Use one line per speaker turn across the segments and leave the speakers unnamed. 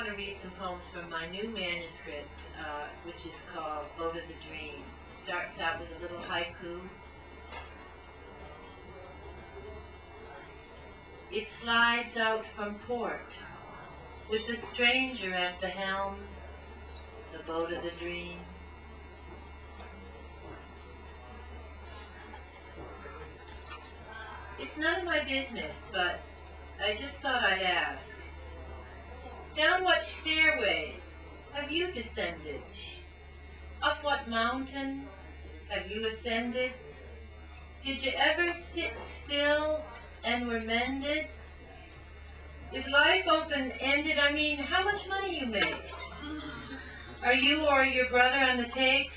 want to read some poems from my new manuscript, which is called Boat of the Dream. It starts out with a little haiku. It slides out from port, with the stranger at the helm, the boat of the dream. It's none of my business, but I just thought I'd ask. Down what stairway have you descended? Up what mountain have you ascended? Did you ever sit still and were mended? Is life open-ended? I mean, how much money you make? Are you or your brother on the take?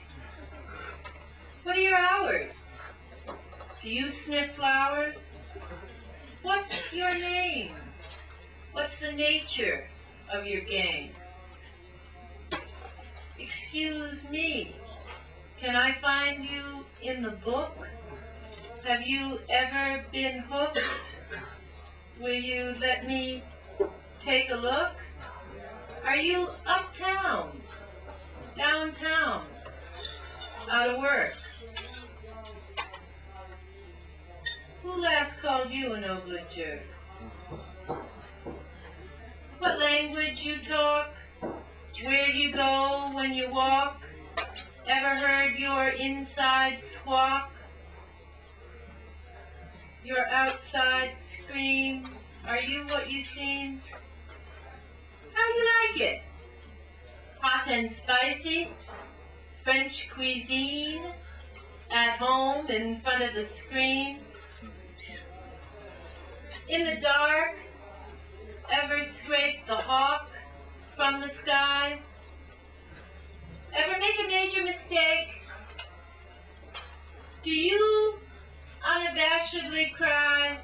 What are your hours? Do you sniff flowers? What's your name? What's the nature of your game? Excuse me, can I find you in the book? Have you ever been hooked? Will you let me take a look? Are you uptown, downtown, out of work? Who last called you a no-good jerk? What language you talk? Where you go when you walk? Ever heard your inside squawk? Your outside scream? Are you what you seem? How do you like it? Hot and spicy? French cuisine? At home in front of the screen? In the dark, ever scrape the hawk from the sky? Ever make a major mistake? Do you unabashedly cry?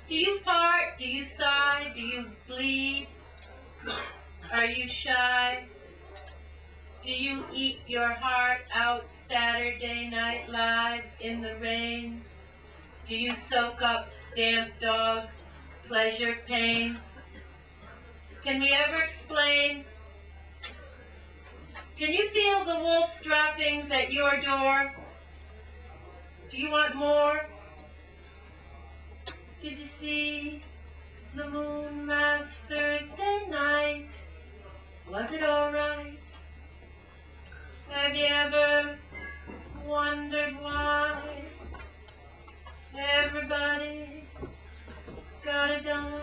Do you fart? Do you sigh? Do you bleed? Are you shy? Do you eat your heart out Saturday Night Live in the rain? Do you soak up damp dog pleasure, pain? Can we ever explain? Can you feel the wolf's droppings at your door? Do you want more? Did you see the moon last Thursday night? Was it all right? Have you ever wondered why everybody gotta die?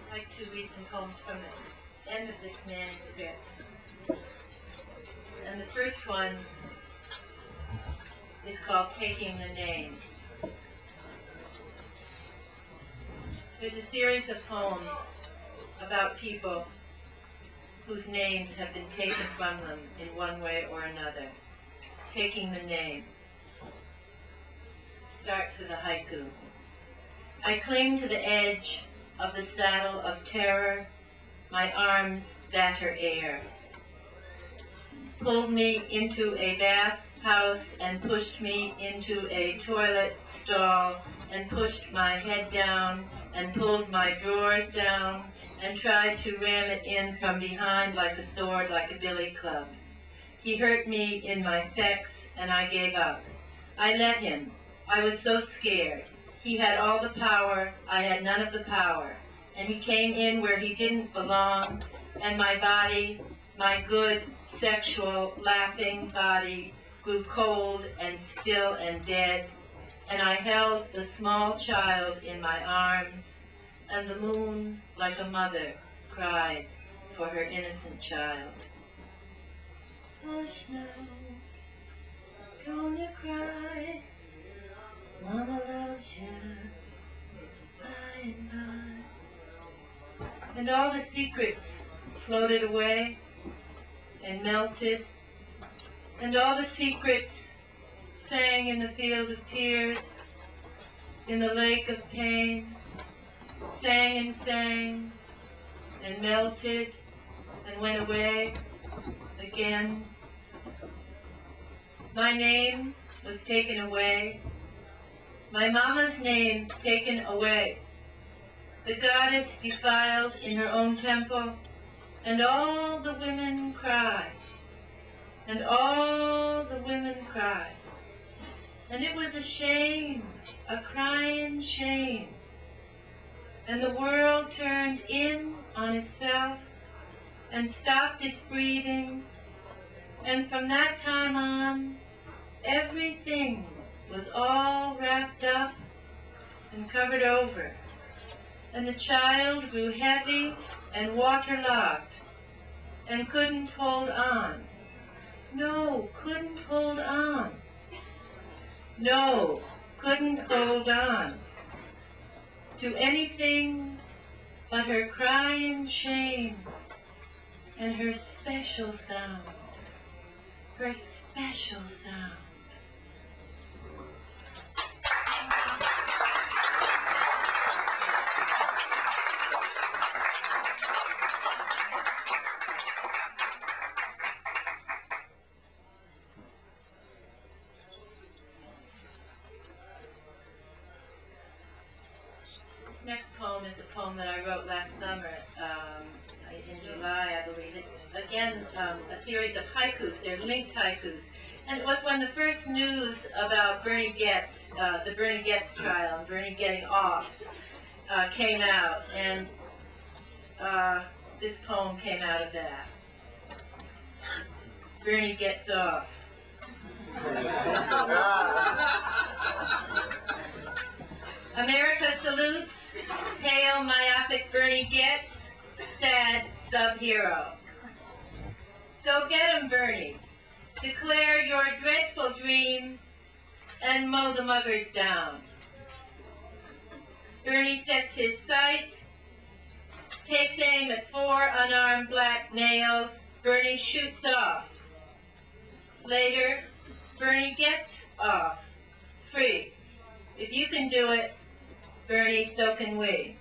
I'd like to read some poems from the end of this manuscript. And the first one is called Taking the Name. There's a series of poems about people whose names have been taken from them in one way or another. Taking the name. Starts with a haiku. I cling to the edge of the saddle of terror, my arms batter air. Pulled me into a bathhouse and pushed me into a toilet stall and pushed my head down and pulled my drawers down and tried to ram it in from behind like a sword, like a billy club. He hurt me in my sex and I gave up. I let him. I was so scared. He had all the power, I had none of the power. And he came in where he didn't belong, and my body, my good, sexual, laughing body, grew cold and still and dead, and I held the small child in my arms, and the moon, like a mother, cried for her innocent child. Hush now, don't you cry, Mama loves you, by and by. And all the secrets floated away and melted, and all the secrets sang in the field of tears, in the lake of pain, sang and melted and went away again. My name was taken away, my mama's name taken away, the goddess defiled in her own temple, and all the women cried, and all the women cried. And it was a shame, a crying shame. And the world turned in on itself and stopped its breathing. And from that time on, everything was all wrapped up and covered over. And the child grew heavy and waterlogged and couldn't hold on. No, couldn't hold on. No, couldn't hold on to anything but her crying shame and her special sound, her special sound. Next poem is a poem that I wrote last summer, in July, I believe. It's, again, a series of haikus. They're linked haikus. And it was when the first news about Bernie Goetz, the Bernie Goetz trial, and Bernie getting off, came out. And this poem came out of that. Bernie gets off. America salutes, hail myopic Bernie Goetz, sad sub-hero. Go get 'em, Bernie. Declare your dreadful dream and mow the muggers down. Bernie sets his sight, takes aim at 4 unarmed black males. Bernie shoots off. Later, Bernie gets off, free. If you can do it, Bernie, so can we.